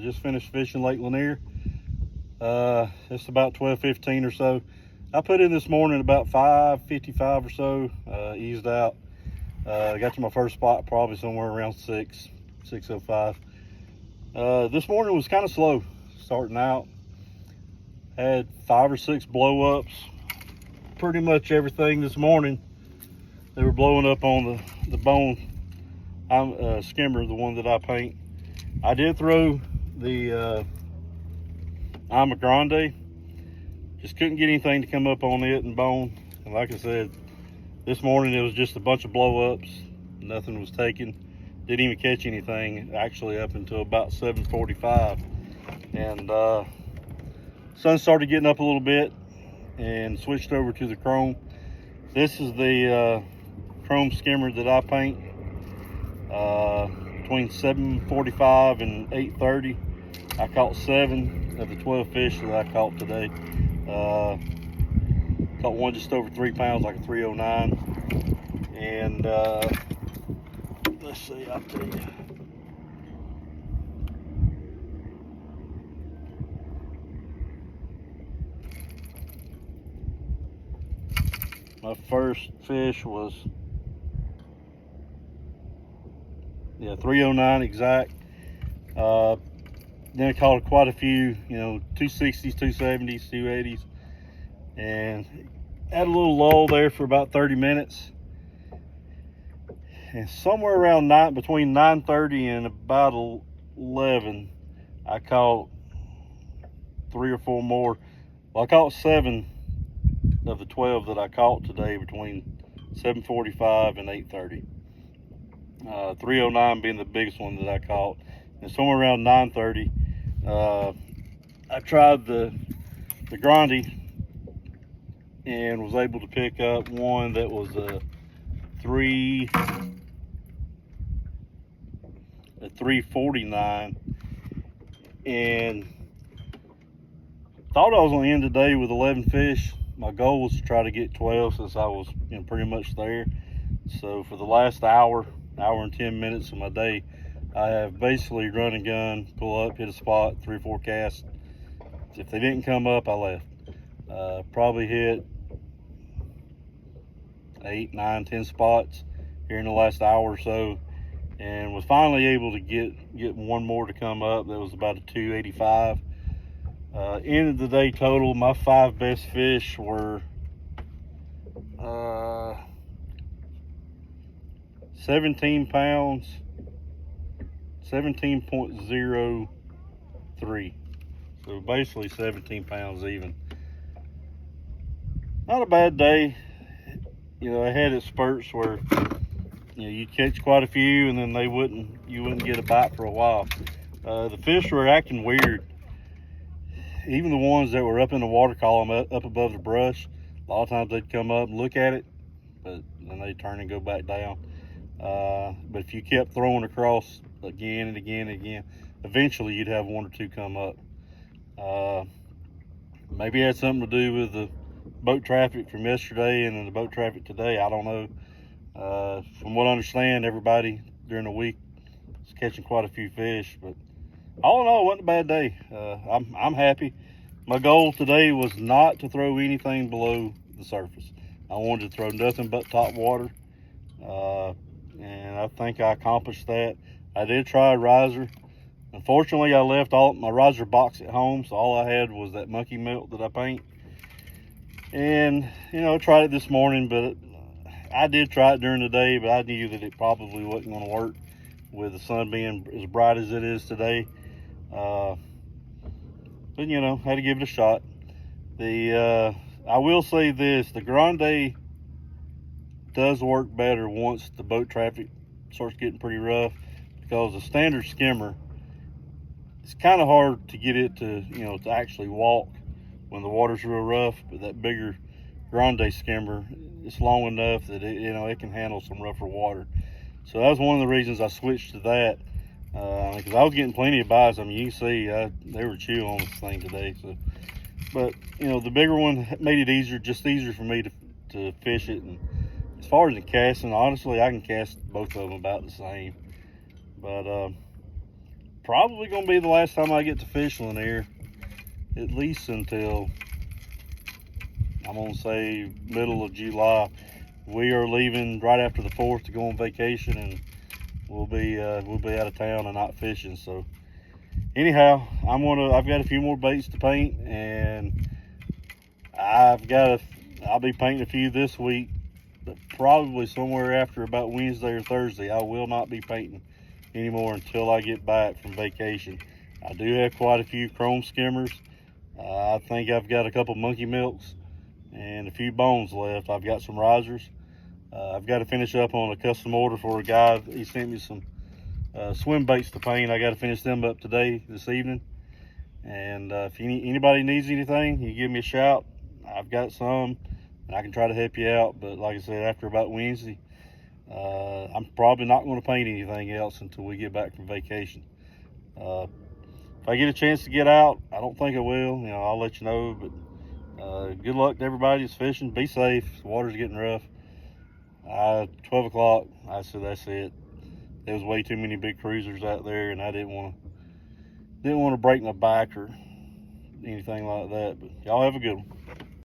just finished fishing Lake Lanier. It's about 12:15 or so. I put in this morning about 5:55 or so, eased out. Got to my first spot probably somewhere around 6:05. This morning was kind of slow starting out. Had 5 or 6 blow-ups. Pretty much everything this morning, they were blowing up on the bone skimmer, the one that I paint. I did throw the I'm a Grande. Just couldn't get anything to come up on it and bone. And like I said, this morning it was just a bunch of blow-ups. Nothing was taken. Didn't even catch anything actually up until about 7:45. And sun started getting up a little bit and switched over to the chrome. This is the chrome skimmer that I paint. Between 7:45 and 8:30, I caught 7 of the 12 fish that I caught today. Caught one just over 3 pounds, like a 309. And let's see, I'll tell you. My first fish was 309 exact. Then I caught quite a few, 260s, 270s, 280s, and had a little lull there for about 30 minutes. And somewhere around between 9:30 and about 11, I caught 3 or 4 more. Well, I caught 7 of the 12 that I caught today between 7:45 and 8:30. 309 being the biggest one that I caught. And somewhere around 9:30, I tried the Grande and was able to pick up one that was a 349, and thought I was gonna end the day with 11 fish. My goal was to try to get 12 since I was pretty much there. So for the last hour and 10 minutes of my day, I have basically run and gun, pull up, hit a spot, 3 or 4 casts. If they didn't come up, I left. Probably hit 8, 9, 10 spots here in the last hour or so, and was finally able to get one more to come up. That was about a 285. End of the day total, my 5 best fish were 17 pounds, 17.03. So basically 17 pounds even. Not a bad day. I had its spurts where you'd catch quite a few and then you wouldn't get a bite for a while. The fish were acting weird. Even the ones that were up in the water column, up above the brush, a lot of times they'd come up and look at it, but then they'd turn and go back down. But if you kept throwing across again and again and again, eventually you'd have 1 or 2 come up. Maybe it had something to do with the boat traffic from yesterday and then the boat traffic today. I don't know. From what I understand, everybody during the week is catching quite a few fish, but all in all, it wasn't a bad day. I'm happy. My goal today was not to throw anything below the surface. I wanted to throw nothing but top water, and I think I accomplished that. I did try a riser. Unfortunately, I left all my riser box at home, so all I had was that monkey melt that I paint. And I tried it this morning, but I did try it during the day, but I knew that it probably wasn't going to work with the sun being as bright as it is today. But had to give it a shot. I will say this: the Grande does work better once the boat traffic starts getting pretty rough, because the standard skimmer, it's kind of hard to get it to to actually walk when the water's real rough. But that bigger Grande skimmer, it's long enough that it can handle some rougher water. So that was one of the reasons I switched to that, because I was getting plenty of bites. I mean, you can see they were chewing on this thing today. So, but the bigger one made it easier for me to fish it. And as far as the casting, honestly, I can cast both of them about the same. But probably gonna be the last time I get to fish Lanier, at least until, I'm gonna say, middle of July. We are leaving right after the 4th to go on vacation, and we'll be out of town and not fishing. So anyhow, I've got a few more baits to paint, and I'll be painting a few this week, but probably somewhere after about Wednesday or Thursday. I will not be painting anymore until I get back from vacation. I do have quite a few chrome skimmers. I think I've got a couple monkey milks and a few bones left. I've got some risers. I've got to finish up on a custom order for a guy. He sent me some swim baits to paint. I got to finish them up this evening. And if anybody needs anything, you give me a shout. I've got some, and I can try to help you out. But like I said, after about Wednesday, I'm probably not going to paint anything else until we get back from vacation. If I get a chance to get out, I don't think I will. I'll let you know. But good luck to everybody that's fishing. Be safe. The water's getting rough. 12 o'clock, I said that's it. There was way too many big cruisers out there, and I didn't want to break my back or anything like that. But y'all have a good one.